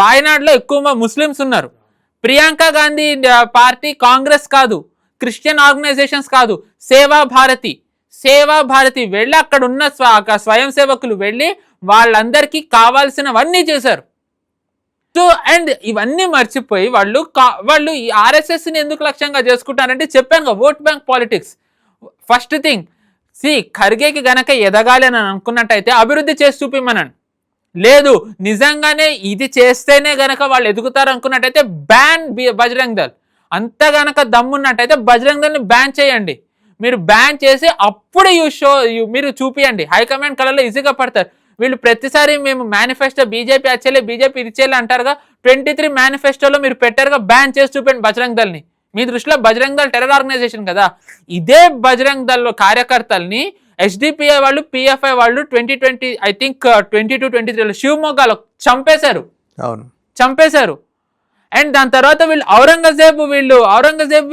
B: వాయనాడులో ఎక్కువ ముస్లిమ్స్ ఉన్నారు. ప్రియాంక గాంధీ పార్టీ కాంగ్రెస్ కాదు, క్రిస్టియన్ ఆర్గనైజేషన్స్ కాదు, సేవా భారతి వెళ్ళి అక్కడ ఉన్న స్వయం సేవకులు వెళ్ళి వాళ్ళందరికీ కావాల్సినవన్నీ చేశారు. సో అండ్ ఇవన్నీ మర్చిపోయి వాళ్ళు ఈ ఆర్ఎస్ఎస్ని ఎందుకు లక్ష్యంగా చేసుకుంటారంటే చెప్పాను, vote bank politics. First thing, ఖర్గేకి గనక ఎదగాలి అని అనుకున్నట్టయితే అభివృద్ధి చేసి చూపిమ్మనండి. లేదు నిజంగానే ఇది చేస్తేనే గనక వాళ్ళు ఎదుగుతారు అనుకున్నట్టయితే బ్యాన్ బజరంగ్ దళ్. అంత గనక దమ్మున్నట్టయితే బజరంగ్ దళ్ని బ్యాన్ చేయండి. మీరు బ్యాన్ చేసి అప్పుడు మీరు చూపియండి. హైకమాండ్ కళలో ఈజీగా పడతారు. వీళ్ళు ప్రతిసారి మేము మేనిఫెస్టో బీజేపీ ఇది చేయాలి అంటారుగా. 23 మేనిఫెస్టోలో మీరు పెట్టారుగా, బ్యాన్ చేసి చూపండి బజరంగ్ దళ్ని. మీ దృష్టిలో బజరంగ్ దళ్ టెర్రర్ ఆర్గనైజేషన్ కదా. ఇదే బజరంగ్ దళ్ కార్యకర్తల్ని ఎస్డిపిఐ వాళ్ళు, పిఎఫ్ఐ వాళ్ళు 2020 ఐ థింక్ 22-23 శివమొగ్గాలో చంపేశారు. అండ్ దాని తర్వాత వీళ్ళు ఔరంగజేబ్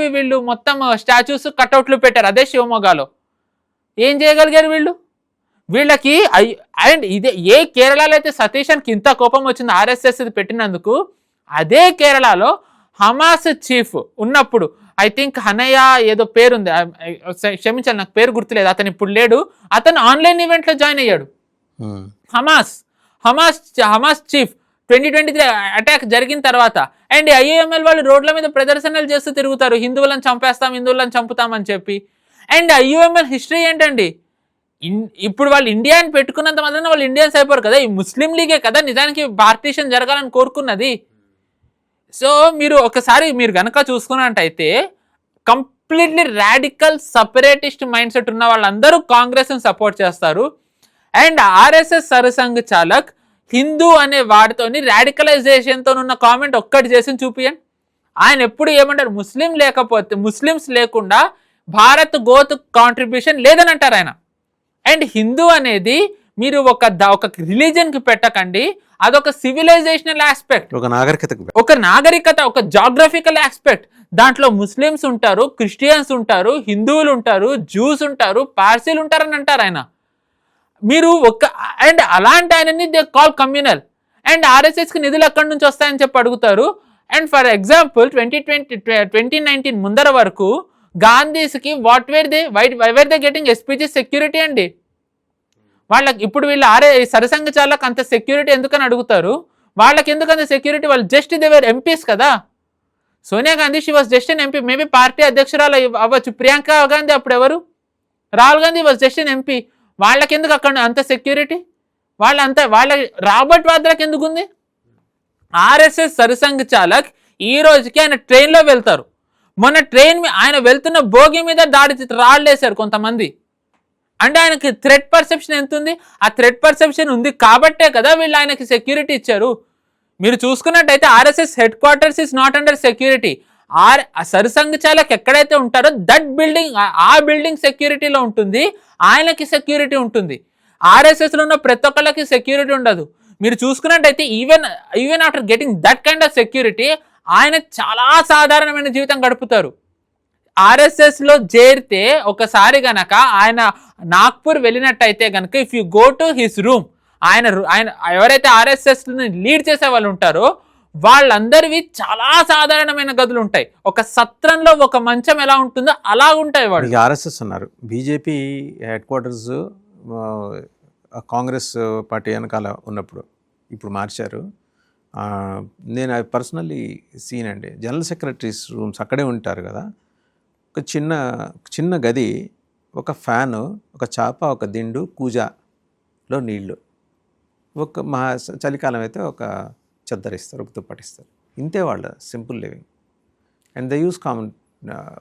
B: మొత్తం స్టాచ్యూస్ కట్అవుట్లు పెట్టారు అదే శివమొగ్గాలో. ఏం చేయగలిగారు వీళ్ళకి? అండ్ ఇదే ఏ కేరళలో అయితే సతీషన్కి ఇంత కోపం వచ్చింది ఆర్ఎస్ఎస్ పెట్టినందుకు, అదే కేరళలో హమాస్ చీఫ్ ఉన్నప్పుడు ఐ థింక్ హనయ్య ఏదో పేరుంది, క్షమించాలి నాకు పేరు గుర్తులేదు, అతను ఇప్పుడు లేడు. అతను ఆన్లైన్ ఈవెంట్లో జాయిన్ అయ్యాడు. హమాస్ చీఫ్ 2023 అటాక్ జరిగిన తర్వాత. అండ్ ఐయుఎంఎల్ వాళ్ళు రోడ్ల మీద ప్రదర్శనలు చేస్తూ తిరుగుతారు, హిందువులను చంపేస్తాం, హిందువులను చంపుతామని చెప్పి. అండ్ ఐయుఎంఎల్ హిస్టరీ ఏంటండి? ఇప్పుడు వాళ్ళు ఇండియాని పెట్టుకున్నంత మాత్రాన వాళ్ళు ఇండియన్స్ అయిపోరు కదా. ఈ ముస్లిం లీగే కదా నిజానికి పార్టీషన్ జరగాలని కోరుకున్నది. సో మీరు గనక చూసుకున్నట్టయితే completely radical separatist mind set ఉన్న వాళ్ళందరూ కాంగ్రెస్ని సపోర్ట్ చేస్తారు. అండ్ ఆర్ఎస్ఎస్ సర్సంఘ్ చాలక్ హిందూ అనే వాడితోని రాడికలైజేషన్తో ఉన్న కామెంట్ ఒక్కటి చేసి చూపియండి. ఆయన ఎప్పుడు ఏమంటారు? ముస్లిమ్స్ లేకుండా భారత్ గోత్ కాంట్రిబ్యూషన్ లేదని అంటారు ఆయన. అండ్ హిందూ అనేది మీరు ఒక రిలీజియన్కి పెట్టకండి, అదొక సివిలైజేషనల్ ఆస్పెక్ట్, ఒక నాగరికత, ఒక జాగ్రఫికల్ ఆస్పెక్ట్. దాంట్లో ముస్లిమ్స్ ఉంటారు, క్రిస్టియన్స్ ఉంటారు, హిందువులు ఉంటారు, జూస్ ఉంటారు, పార్సీలు ఉంటారు అని అంటారు ఆయన. మీరు అండ్ అలాంటి ఆయనని దే కాల్ కమ్యూనల్. అండ్ ఆర్ఎస్ఎస్కి నిధులు ఎక్కడి నుంచి వస్తాయని చెప్పి అడుగుతారు. అండ్ ఫర్ ఎగ్జాంపుల్ 2019 ముందర వరకు గాంధీస్కి were they getting SPG security అండి. వాళ్ళకి ఇప్పుడు వీళ్ళు సరసంఘ చాలకు అంత సెక్యూరిటీ ఎందుకని అడుగుతారు? వాళ్ళకి ఎందుకు అంత సెక్యూరిటీ? వాళ్ళు జస్ట్ దేవర్ ఎంపీస్ కదా. Sonia Gandhi she was just an MP, maybe party అధ్యక్షురాలు అవ్వచ్చు. ప్రియాంక గాంధీ అప్పుడు ఎవరు? Rahul Gandhi was just an MP. వాళ్ళకి ఎందుకు అక్కడ అంత సెక్యూరిటీ? వాళ్ళ రాబర్ట్ వాద్రాకి ఎందుకు ఉంది? ఆర్ఎస్ఎస్ సరసంఘ చాలక్ ఈ రోజుకి ఆయన ట్రైన్లో వెళ్తారు. మొన్న ఆయన వెళ్తున్న భోగి మీద రాళ్ళేశారు కొంతమంది. అంటే ఆయనకి థ్రెట్ పర్సెప్షన్ ఎంత ఉంది? ఆ థ్రెట్ పర్సెప్షన్ ఉంది కాబట్టే కదా వీళ్ళు ఆయనకి సెక్యూరిటీ ఇచ్చారు. మీరు చూసుకున్నట్టయితే RSS headquarters is not under security. సరసంఘ చాలక్ ఎక్కడైతే ఉంటారో దట్ బిల్డింగ్, ఆ బిల్డింగ్ సెక్యూరిటీలో ఉంటుంది, ఆయనకి సెక్యూరిటీ ఉంటుంది. ఆర్ఎస్ఎస్లో ఉన్న ప్రతి ఒక్కళ్ళకి సెక్యూరిటీ ఉండదు. మీరు చూసుకున్నట్టయితే even after getting that kind of security ఆయన చాలా సాధారణమైన జీవితం గడుపుతారు. ఆర్ఎస్ఎస్లో చేరితే ఒకసారి గనక ఆయన నాగ్పూర్ వెళ్ళినట్టయితే గనక if you go to his room, ఆయన ఎవరైతే ఆర్ఎస్ఎస్ని లీడ్ చేసే వాళ్ళు ఉంటారో వాళ్ళందరివి చాలా సాధారణమైన గదులు ఉంటాయి. ఒక సత్రంలో ఒక మంచం ఎలా ఉంటుందో అలా ఉంటాయి. వాళ్ళు
A: ఆర్ఎస్ఎస్ అన్నారు, BJP head quarters Congress party వెనకాల ఉన్నప్పుడు ఇప్పుడు మార్చారు. నేను అవి పర్సనల్లీ సీన్ అండి. జనరల్ సెక్రటరీస్ రూమ్స్ అక్కడే ఉంటారు కదా, ఒక చిన్న చిన్న గది, ఒక ఫ్యాను, ఒక చాప, ఒక దిండు, కూజాలో నీళ్లు, ఒక చలికాలం అయితే ఒక చెద్దరిస్తారు, ఒక దుప్పటిస్తారు. ఇంతే వాళ్ళ simple living. And they use common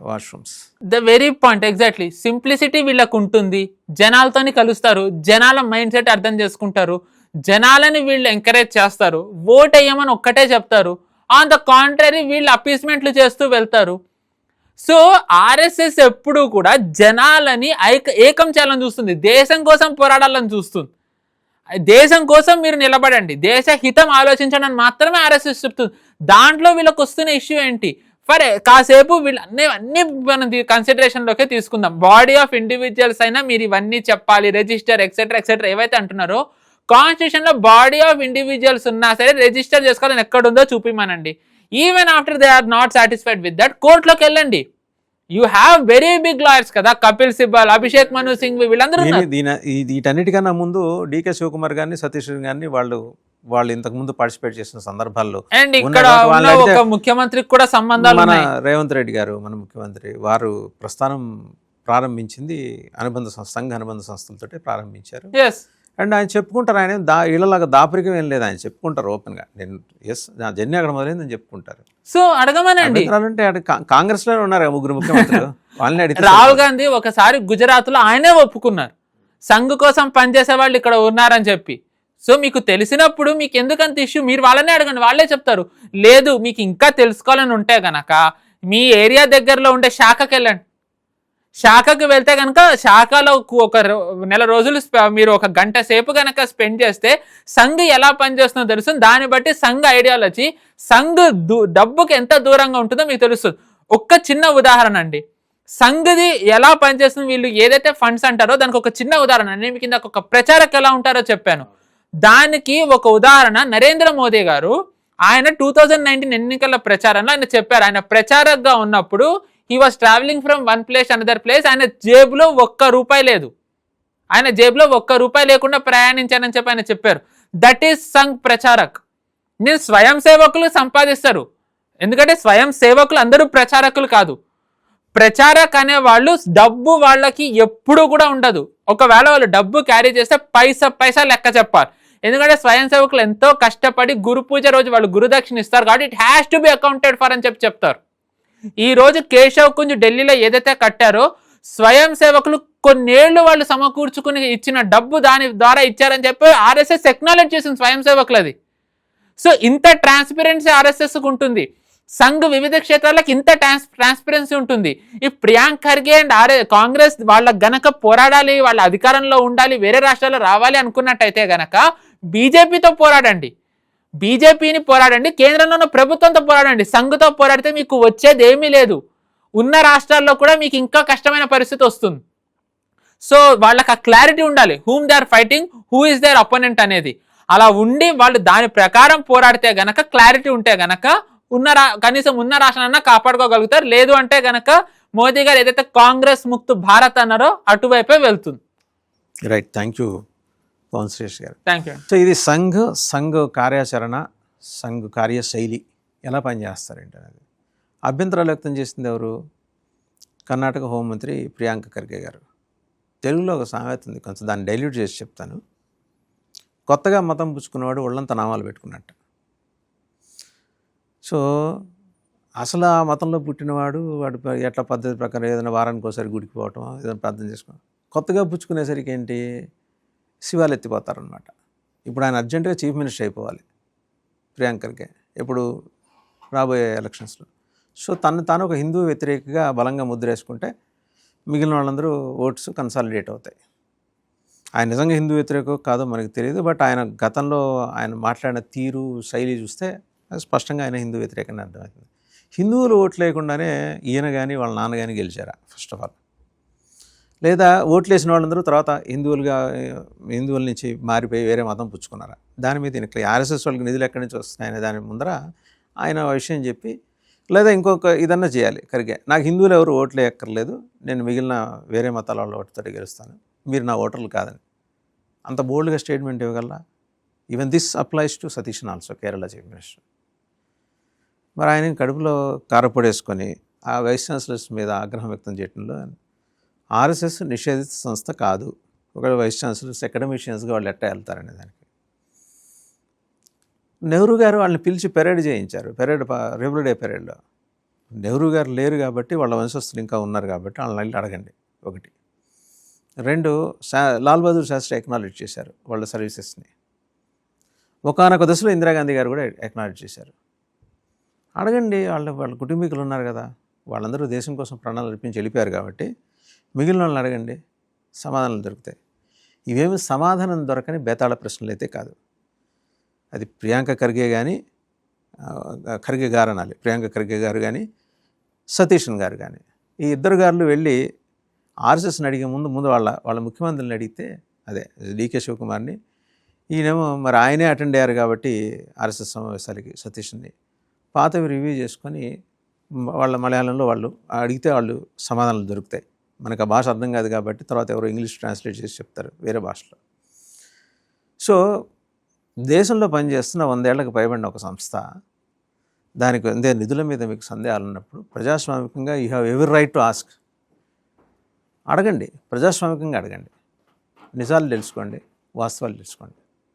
A: washrooms.
B: The very point, exactly. Simplicity వీళ్ళకు ఉంటుంది, జనాలతోని కలుస్తారు, జనాల మైండ్ సెట్ అర్థం చేసుకుంటారు, జనాలని వీళ్ళు ఎంకరేజ్ చేస్తారు, ఓట్ వేయమని ఒక్కటే చెప్తారు. ఆన్ ద కాంట్రరీ వీళ్ళు అపీస్మెంట్లు చేస్తూ వెళ్తారు. సో ఆర్ఎస్ఎస్ ఎప్పుడూ కూడా జనాలని ఏకం చేయాలని చూస్తుంది, దేశం కోసం పోరాడాలని చూస్తుంది. దేశం కోసం మీరు నిలబడండి, దేశ హితం ఆలోచించడం మాత్రమే ఆర్ఎస్ఎస్ చెప్తుంది. దాంట్లో వీళ్ళకి వస్తున్న ఇష్యూ ఏంటి? కాసేపు వీళ్ళు అన్ని మనం కన్సిడరేషన్లోకే తీసుకుందాం. బాడీ ఆఫ్ ఇండివిజువల్స్ అయినా మీరు ఇవన్నీ చెప్పాలి, రిజిస్టర్ ఎక్సెట్రా ఎక్సెట్రా ఏవైతే అంటున్నారో, కాన్స్టిట్యూషన్లో బాడీ ఆఫ్ ఇండివిజువల్స్ ఉన్నా సరే రిజిస్టర్ చేసుకోవాలని ఎక్కడుందో చూపిమనండి. Even after they are not satisfied with that, కోర్టులోకి వెళ్ళండి. You have very big lawyers కదా, కపిల్ సిబల్, అభిషేక్ మను సింఘ్, వీళ్ళందరూ
A: వీటన్నిటికన్నా ముందు డికే శివకుమార్ గారిని, సతీష్ గారిని వాళ్ళు ఇంతకు ముందు పార్టిసిపేట్ చేసిన సందర్భాల్లో,
B: అండ్ ఇక్కడ ఒక ముఖ్యమంత్రికి కూడా సంబంధాలు
A: మన రేవంత్ రెడ్డి గారు, మన ముఖ్యమంత్రి వారు ప్రస్థానం ప్రారంభించింది సంఘ అనుబంధ సంస్థలతో ప్రారంభించారు. అండ్ ఆయన చెప్పుకుంటారు, ఆయన ఇళ్ళలాగా దాపరికం ఏం లేదు, ఆయన చెప్పుకుంటారు ఓపెన్గా. నేను నా జర్నీ అక్కడ మొదలైందని చెప్పుకుంటారు.
B: సో అడగమనండి,
A: అంటే కాంగ్రెస్ లోనే ఉన్నారు ముగ్గురు ముఖ్యమంత్రులు, వాళ్ళని అడిగితే
B: రాహుల్ గాంధీ ఒకసారి గుజరాత్ లో ఆయనే ఒప్పుకున్నారు, సంఘ్ కోసం పనిచేసే వాళ్ళు ఇక్కడ ఉన్నారని చెప్పి. సో మీకు తెలిసినప్పుడు మీకు ఎందుకంత ఇష్యూ, మీరు వాళ్ళనే అడగండి, వాళ్ళే చెప్తారు. లేదు మీకు ఇంకా తెలుసుకోవాలని ఉంటే గనక మీ ఏరియా దగ్గరలో ఉండే శాఖకి వెళ్ళండి. శాఖకి వెళ్తే కనుక శాఖలో ఒక నెల రోజులు మీరు ఒక గంట సేపు కనుక స్పెండ్ చేస్తే సంఘ్ ఎలా పనిచేస్తుందో తెలుస్తుంది. దాన్ని బట్టి సంఘ్ ఐడియాలజీ, సంఘ్ డబ్బుకి ఎంత దూరంగా ఉంటుందో మీకు తెలుస్తుంది. ఒక్క చిన్న ఉదాహరణ అండి, సంఘది ఎలా పనిచేస్తుంది, వీళ్ళు ఏదైతే ఫండ్స్ అంటారో దానికి ఒక చిన్న ఉదాహరణ. నేను కింద ఒక ప్రచారక్ ఎలా ఉంటారో చెప్పాను, దానికి ఒక ఉదాహరణ నరేంద్ర మోదీ గారు. ఆయన 2019 ఎన్నికల ప్రచారంలో ఆయన చెప్పారు, ఆయన ప్రచారక్గా ఉన్నప్పుడు he was traveling from one place another place, ఆయన జేబులో ₹1 లేదు, ఆయన జేబులో ₹1 లేకుండా ప్రయాణించానని చెప్పి ఆయన చెప్పారు. That is Sangh pracharak. నేను స్వయం సేవకులు సంపాదిస్తారు, ఎందుకంటే స్వయం సేవకులు అందరూ ప్రచారకులు కాదు. ప్రచారక్ అనే వాళ్ళు డబ్బు వాళ్ళకి ఎప్పుడు కూడా ఉండదు. ఒకవేళ వాళ్ళు డబ్బు క్యారీ చేస్తే పైసా లెక్క చెప్పాలి. ఎందుకంటే స్వయం సేవకులు ఎంతో కష్టపడి గురు పూజ రోజు వాళ్ళు గురుదక్షిణ ఇస్తారు కాబట్టి it has to be accounted for అని చెప్తారు. ఈ రోజు కేశవ్ కుంజ్ ఢిల్లీలో ఏదైతే కట్టారో స్వయం సేవకులు కొన్నేళ్లు వాళ్ళు సమకూర్చుకుని ఇచ్చిన డబ్బు దాని ద్వారా ఇచ్చారని చెప్పి ఆర్ఎస్ఎస్ ఎక్నాలెడ్జ్ చేసింది స్వయం సేవకులది. సో ఇంత ట్రాన్స్పరెన్సీ ఆర్ఎస్ఎస్కి ఉంటుంది, సంఘ్ వివిధ క్షేత్రాలకు ఇంత ట్రాన్స్పరెన్సీ ఉంటుంది. ఈ ప్రియాంక్ ఖర్గే అండ్ కాంగ్రెస్ వాళ్ళ గనక పోరాడాలి, వాళ్ళ అధికారంలో ఉండాలి, వేరే రాష్ట్రాల్లో రావాలి అనుకున్నట్టయితే గనక బీజేపీతో పోరాడండి, బీజేపీని పోరాడండి, కేంద్రంలో ఉన్న ప్రభుత్వంతో పోరాడండి. సంఘ్తో పోరాడితే మీకు వచ్చేది ఏమీ లేదు. ఉన్న రాష్ట్రాల్లో కూడా మీకు ఇంకా కష్టమైన పరిస్థితి వస్తుంది. సో వాళ్ళకి ఆ క్లారిటీ ఉండాలి, whom they are fighting, who is their opponent అనేది. అలా ఉండి వాళ్ళు దాని ప్రకారం పోరాడితే గనక, క్లారిటీ ఉంటే గనక కనీసం ఉన్న రాష్ట్రాలన్నా కాపాడుకోగలుగుతారు. లేదు అంటే గనక మోదీ గారు ఏదైతే కాంగ్రెస్ ముక్త్ భారత్ అన్నారో అటువైపే వెళ్తుంది.
A: Right, thank you Pavan Shresh garu.
B: Thank you.
A: So ఇది సంఘ్ కార్యాచరణ, సంఘ్ కార్యశైలి ఎలా పనిచేస్తారంటే అనేది అభ్యంతరాలు వ్యక్తం చేసింది ఎవరు? కర్ణాటక హోంమంత్రి ప్రియాంక ఖర్గే గారు. తెలుగులో ఒక సామెత ఉంది, కొంచెం దాన్ని డైల్యూట్ చేసి చెప్తాను. కొత్తగా మతం పుచ్చుకున్నవాడు ఒళ్ళంతా నామాలు పెట్టుకున్నట్టు. సో అసలు ఆ మతంలో పుట్టినవాడు వాడు ఎట్లా పద్ధతి ప్రకారం ఏదైనా వారానికి ఒకసారి గుడికి పోవటం, ఏదైనా ప్రార్థన చేసుకోవడం. కొత్తగా పుచ్చుకునేసరికి ఏంటి, శివాలు ఎత్తిపోతారనమాట. ఇప్పుడు ఆయన అర్జెంటుగా చీఫ్ మినిస్టర్ అయిపోవాలి ప్రియాంక్ ఖర్గే, ఎప్పుడు రాబోయే ఎలక్షన్స్లో. సో తాను ఒక హిందూ వ్యతిరేకగా బలంగా ముద్ర వేసుకుంటే మిగిలిన వాళ్ళందరూ ఓట్స్ కన్సాలిడేట్ అవుతాయి. ఆయన నిజంగా హిందూ వ్యతిరేకం కాదో మనకు తెలియదు, బట్ ఆయన గతంలో ఆయన మాట్లాడిన తీరు, శైలి చూస్తే స్పష్టంగా ఆయన హిందూ వ్యతిరేకంగా అర్థమవుతుంది. హిందువులు ఓట్లు లేకుండానే ఈయన కానీ వాళ్ళ నాన్న కానీ గెలిచారా ఫస్ట్ ఆఫ్ ఆల్, లేదా ఓట్లు వేసిన వాళ్ళందరూ తర్వాత హిందువుల నుంచి మారిపోయి వేరే మతం పుచ్చుకున్నారా? దాని మీద ఇక్కడ ఆర్ఎస్ఎస్ వాళ్ళకి నిధులు ఎక్కడి నుంచి వస్తున్నాయనే దాని ముందర ఆయన విషయం చెప్పి, లేదా ఇంకొక ఇదన్నా చేయాలి ఖర్గే, నాకు హిందువులు ఎవరు ఓట్లే ఎక్కర్లేదు, నేను మిగిలిన వేరే మతాల వాళ్ళ ఓటుతో గెలుస్తాను, మీరు నా ఓటర్లు కాదని అంత బోల్డ్గా స్టేట్మెంట్ ఇవ్వగలరా? Even this applies to Satheesan also, Kerala chief minister. మరి ఆయన కడుపులో కారపొడేసుకొని ఆ వైస్ ఛాన్సలర్స్ మీద ఆగ్రహం వ్యక్తం చేయడంలో ఆర్ఎస్ఎస్ నిషేధిత సంస్థ కాదు, ఒకవేళ వైస్ ఛాన్సలర్స్ అకాడమిషియన్స్గా వాళ్ళు ఎట్టా వెళ్తారనే దానికి నెహ్రూ గారు వాళ్ళని పిలిచి పెరేడ్ చేయించారు. రిపబ్లిక్ డే పెరేడ్లో నెహ్రూ గారు లేరు కాబట్టి వాళ్ళ వంశస్థులు ఇంకా ఉన్నారు కాబట్టి వాళ్ళని వెళ్ళి అడగండి. ఒకటి. రెండు, లాల్ బహదూర్ శాస్త్రి ఎక్నాలెడ్జ్ చేశారు వాళ్ళ సర్వీసెస్ని. ఒకానొక దశలో ఇందిరాగాంధీ గారు కూడా ఎక్నాలెడ్జ్ చేశారు. అడగండి, వాళ్ళ కుటుంబీకులు ఉన్నారు కదా, వాళ్ళందరూ దేశం కోసం ప్రాణాలు అర్పించి వెళ్ళిపోయారు కాబట్టి మిగిలిన వాళ్ళని అడగండి, సమాధానాలు దొరుకుతాయి. ఇవేమి సమాధానం దొరకని బేతాళ ప్రశ్నలు అయితే కాదు. అది ప్రియాంక ఖర్గే కానీ, ఖర్గే గారు అనాలి, ప్రియాంక ఖర్గే గారు కానీ, సతీషన్ గారు కానీ, ఈ ఇద్దరు గారులు వెళ్ళి ఆర్ఎస్ఎస్ని అడిగే ముందు వాళ్ళ ముఖ్యమంత్రిని అడిగితే, అదే డీకే శివకుమార్ని, ఈయనేమో మరి ఆయనే అటెండ్ అయ్యారు కాబట్టి ఆర్ఎస్ఎస్ సమావేశాలకి సతీష్ని పాతవి రివ్యూ చేసుకొని వాళ్ళ మలయాళంలో వాళ్ళు అడిగితే వాళ్ళు సమాధానాలు దొరుకుతాయి. మనకు ఆ భాష అర్థం కాదు కాబట్టి తర్వాత ఎవరో ఇంగ్లీష్ ట్రాన్స్లేట్ చేసి చెప్తారు వేరే భాషలో. సో దేశంలో పనిచేస్తున్న 100 ఏళ్లకు పైబడిన ఒక సంస్థ, దానికి అందే నిధుల మీద మీకు సందేహాలు ఉన్నప్పుడు ప్రజాస్వామికంగా you have every right to ask. అడగండి, ప్రజాస్వామికంగా అడగండి, నిజాలు తెలుసుకోండి, వాస్తవాలు తెలుసుకోండి.